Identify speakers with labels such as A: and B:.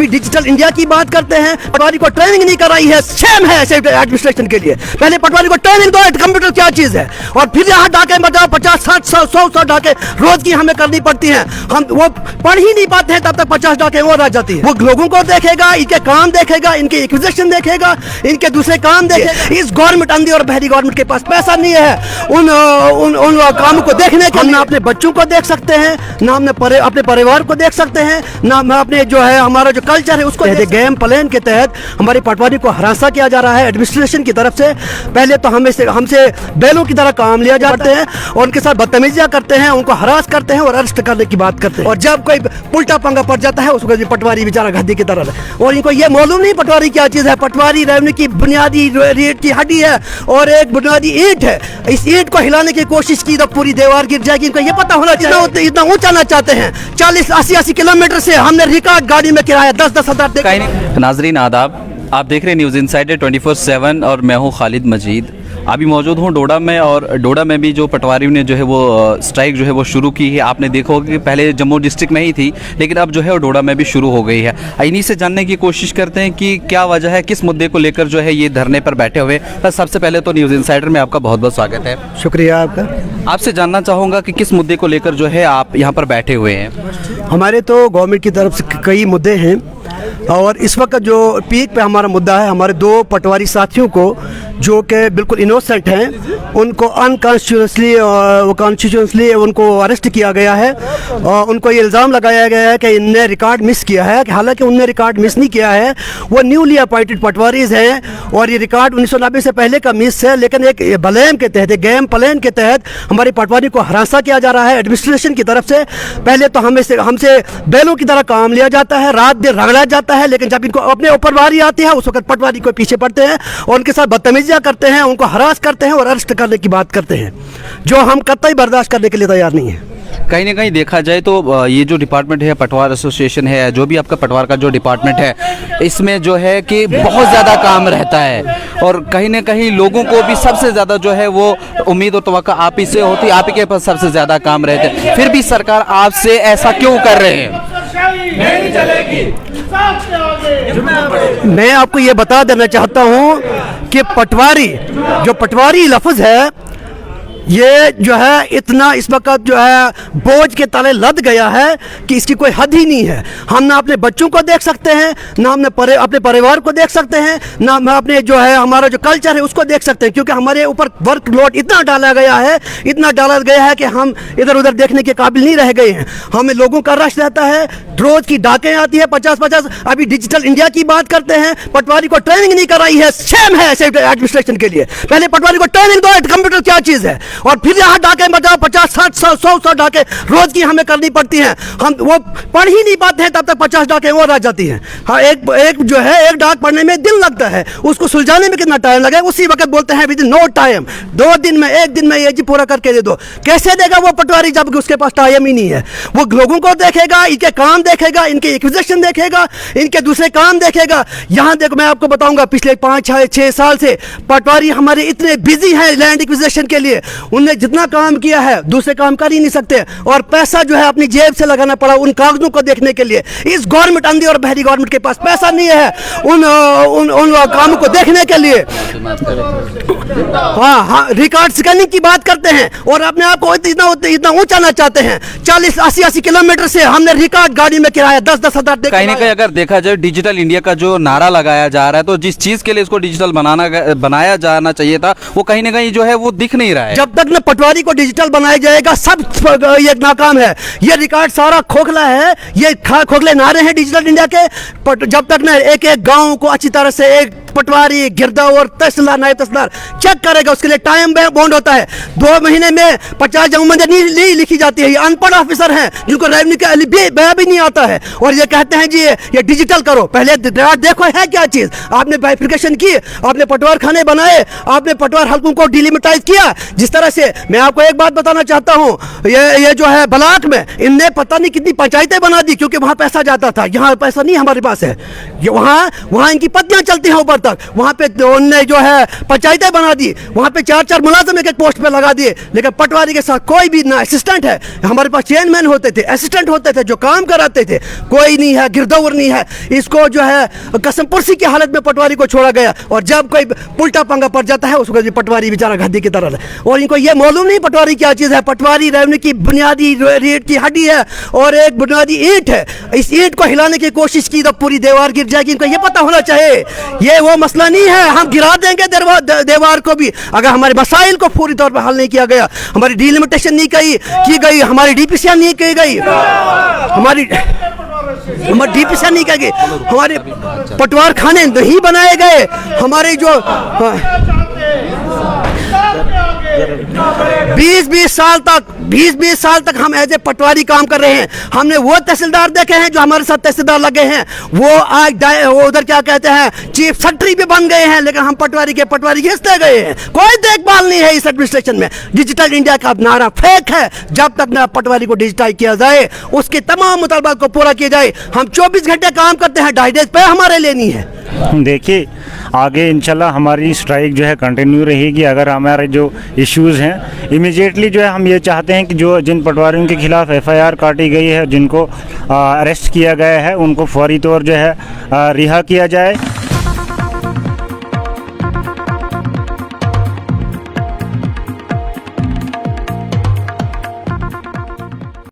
A: अभी digital India की बात करते हैं, पटवारी को ट्रेनिंग नहीं कराई है, सेम है एडमिनिस्ट्रेशन के लिए। पहले पटवारी को ट्रेनिंग दो कंप्यूटर क्या चीज है, और फिर यहाँ डाके बजाओ 50 60 100 डाके रोज की हमें करनी पड़ती है। हम वो पढ़ ही नहीं पाते हैं, तब तक 50 डाके और रह जाती है। वो लोगों को देखेगा, इनके काम देखेगा, इनके एक्विजिशन देखेगा, इनके दूसरे काम देखेगा। इस गवर्नमेंट अंधी और बहरी गवर्नमेंट के पास पैसा नहीं है उन कामों को देखने के। हम ना अपने बच्चों को देख सकते हैं, ना हमने अपने परिवार को देख सकते हैं, ना अपने जो है हमारा जो कल्चर है उसको। गेम प्लान के तहत हमारी पटवारी को हरासा किया जा रहा है एडमिनिस्ट्रेशन की तरफ से। पहले तो हमसे बैलों की तरह काम लिया जाते हैं और उनके साथ बदतमीजियां करते हैं, उनको हरास करते हैं और अरेस्ट करने की बात करते हैं। और जब कोई उल्टा पंगा पड़ जाता है उसको पटवारी बेचारा गद्दी की तरह है। और इनको ये मालूम नहीं पटवारी क्या चीज है। पटवारी रेवेन्यू की बुनियादी रीढ़ की हड्डी है और एक बुनियादी ईंट है। इस ईंट को हिलाने की कोशिश की तो पूरी दीवार गिर जाएगी। इनको ये पता होना चाहिए। इतना ऊंचा ना चाहते हैं, 40-80 किलोमीटर से हमने रिकॉर्ड गाड़ी में किराया 10-10 हजार।
B: नाजरीन आदाब, आप देख रहे हैं न्यूज़ इनसाइडर 24/7 और मैं हूं खालिद मजीद। अभी मौजूद हूं डोडा में, और डोडा में भी जो पटवारी ने जो है वो स्ट्राइक जो है वो शुरू की है। आपने देखा होगा कि पहले जम्मू डिस्ट्रिक्ट में ही थी, लेकिन अब जो है वो डोडा में भी शुरू हो गई है। इन्हीं से जानने की कोशिश करते हैं कि क्या वजह है, किस मुद्दे को लेकर जो है ये धरने पर बैठे हुए। बस सबसे पहले तो न्यूज़ इनसाइडर में आपका बहुत बहुत स्वागत है।
A: शुक्रिया आपका।
B: आपसे जानना चाहूँगा कि किस मुद्दे को लेकर जो है आप यहाँ पर बैठे हुए हैं।
A: हमारे तो गवर्नमेंट की तरफ से कई मुद्दे हैं, और इस वक्त जो पीक पे हमारा मुद्दा है, हमारे 2 पटवारी साथियों को जो कि बिल्कुल इनोसेंट हैं, उनको कॉन्स्टिट्यूशनली उनको अरेस्ट किया गया है। और उनको ये इल्ज़ाम लगाया गया है कि इनने रिकॉर्ड मिस किया है, कि हालांकि उनने रिकॉर्ड मिस नहीं किया है। वो न्यूली अपॉइंटेड पटवारीज हैं और ये रिकॉर्ड 1990 से पहले का मिस है। लेकिन एक बलेम के तहत, गेम प्लान के तहत हमारी पटवारी को हरासा किया जा रहा है एडमिनिस्ट्रेशन की तरफ से। पहले तो हमसे बैलों की तरह काम लिया जाता है, रात दिन रगड़ा जाता है, लेकिन जब इनको अपने ऊपर बारी आती है उस वक्त पटवारी को पीछे पड़ते हैं और उनके साथ बदतमीजियां करते हैं, उनको हरास करते हैं और अरेस्ट करने की बात करते हैं, जो हम कतई बर्दाश्त करने के लिए तैयार नहीं है।
B: कहीं ना कहीं देखा जाए तो ये जो डिपार्टमेंट है, पटवार एसोसिएशन है, जो भी आपका पटवार का जो डिपार्टमेंट है, इसमें जो है कि बहुत ज़्यादा काम रहता है और कहीं ना कहीं लोगों को भी सबसे ज़्यादा जो है वो उम्मीद और तवक्को आप ही से होती, आप ही के पास सबसे ज़्यादा काम रहते हैं। फिर भी सरकार आपसे ऐसा क्यों कर रहे हैं?
C: नहीं चलेगी।
A: मैं आपको ये बता देना चाहता हूँ कि पटवारी लफ्ज़ है, ये जो है इतना इस वक्त जो है बोझ के तले लद गया है कि इसकी कोई हद ही नहीं है। हम ना अपने बच्चों को देख सकते हैं, ना हमने अपने परिवार को देख सकते हैं, ना हम अपने जो है हमारा जो कल्चर है उसको देख सकते हैं, क्योंकि हमारे ऊपर वर्कलोड इतना डाला गया है कि हम इधर उधर देखने के काबिल नहीं रह गए हैं। हमें लोगों का रश रहता है, रोज की डाकें आती है 50-50। अभी डिजिटल इंडिया की बात करते हैं, पटवारी को ट्रेनिंग नहीं कराई है, सेम है एडमिनिस्ट्रेशन के लिए। पहले पटवारी को ट्रेनिंग दो कंप्यूटर क्या चीज़ है, और फिर यहाँ डाके बजाओ 50 60 100 डाके रोज की हमें करनी पड़ती है। हम वो पढ़ ही नहीं पाते हैं, तब तक 50 डाके और रह जाती हैं। हाँ, एक जो है एक डाक पढ़ने में दिन लगता है, उसको सुलझाने में कितना टाइम लगेगा, उसी वक्त बोलते हैं विद नो टाइम, 2 दिन में 1 दिन में ये जी पूरा करके दे दो। कैसे देगा वो पटवारी जब उसके पास टाइम ही नहीं है? वो लोगों को देखेगा, इनके काम देखेगा, इनके एक्विजिशन देखेगा, इनके दूसरे काम देखेगा। यहाँ देखो, मैं आपको बताऊंगा, पिछले 5-6 साल से पटवारी हमारे इतने बिजी हैं लैंड एक्विजिशन के लिए, उनने जितना काम किया है दूसरे काम कर ही नहीं सकते, और पैसा जो है अपनी जेब से लगाना पड़ा उन कागजों को देखने के लिए। इस गवर्नमेंट अंधी और बहरी गवर्नमेंट के पास पैसा नहीं है उन कामों को देखने के लिए। हाँ, रिकॉर्ड स्कैनिंग की बात करते हैं और अपने आप को इतना ऊंचा ना चाहते हैं। 40-80 किलोमीटर से हमने रिकॉर्ड गाड़ी में किराया 10-10 हजार।
B: कहीं ना कहीं अगर देखा जाए डिजिटल इंडिया का जो नारा लगाया जा रहा है, तो जिस चीज के लिए इसको डिजिटल बनाया जाना चाहिए था, वो कहीं ना कहीं जो है वो दिख नहीं रहा है।
A: जब तक न पटवारी को डिजिटल बनाया जाएगा, सब ये नाकाम है। ये रिकॉर्ड सारा खोखला है, ये खोखले नारे हैं डिजिटल इंडिया के। जब तक न एक गांव को अच्छी तरह से एक पटवारी, गिरदावर, तहसीलदार, नायब तहसीलदार चेक करेगा, उसके लिए टाइम बॉन्ड होता है। 2 महीने में 50 जमाबंदी नहीं लिखी जाती है। ये अनपढ़ ऑफिसर हैं जिनको रेवेन्यू का भी नहीं आता है, और ये कहते हैं जी ये डिजिटल करो। पहले देखो है क्या चीज। आपने बाइफिकेशन की, आपने पटवार खाने बनाए, आपने पटवार हल्कों को डिलिमिटाइज किया। जिस तरह से मैं आपको एक बात बताना चाहता हूँ, ये जो है ब्लॉक में इनने पता नहीं कितनी पंचायतें बना दी, क्योंकि वहां पैसा जाता था। यहाँ पैसा नहीं हमारे पास है, वहां इनकी पत्नियां चलती हैं ऊपर तक। वहाँ पे उन्होंने जो है पंचायतें बना दी, वहाँ पे 4-4 मुलाजिम एक पोस्ट पे लगा दिए, लेकिन पटवारी के साथ कोई भी ना असिस्टेंट है। हमारे पास चेयरमैन होते थे, असिस्टेंट होते थे जो काम कराते थे, कोई नहीं है, गिरदौर नहीं है। इसको जो है कसमपुर्सी की हालत में पटवारी को छोड़ा गया, और जब कोई उल्टा पंगा पड़ जाता है उसको पटवारी बेचारा गद्दी की तरह है। और इनको ये मालूम नहीं पटवारी क्या चीज़ है। पटवारी रेवन्यू की बुनियादी रीढ़ की हड्डी है और एक बुनियादी ईंट है। इस ईंट को हिलाने की कोशिश की तो पूरी दीवार गिर जाएगी। इनको ये पता होना चाहिए ये वो मसला नहीं है, हम गिरा देंगे दीवार को भी अगर हमारे मसाइल को पूरी तौर पर हल नहीं किया गया। हमारी डिलिमिटेशन नहीं की गई, हमारी डीपीसीआर नहीं की गई, हमारी डीपीसीआर नहीं की गई, हमारे पटवार खाने नहीं बनाए गए, हमारे जो 20-20 साल तक हम एज ए पटवारी काम कर रहे हैं। हमने वो तहसीलदार देखे हैं जो हमारे साथ तहसीलदार लगे हैं, वो आज वो उधर क्या कहते हैं चीफ सेक्रेटरी भी बन गए हैं, लेकिन हम पटवारी घिसते गए हैं। कोई देखभाल नहीं है इस एडमिनिस्ट्रेशन में। डिजिटल इंडिया का नारा फेक है। जब तक ना पटवारी को डिजिटाइज किया जाए, उसके तमाम मुतालबात को पूरा किया जाए। हम 24 घंटे काम करते हैं, 2.5 डेज पे हमारे लिए नहीं है।
D: देखिए आगे इंशाल्लाह हमारी स्ट्राइक जो है कंटिन्यू रहेगी। अगर हमारे जो इश्यूज़ हैं इमीडिएटली जो है हम ये चाहते हैं कि जिन पटवारियों के खिलाफ FIR काटी गई है, जिनको अरेस्ट किया गया है, उनको फौरी तौर जो है रिहा किया जाए।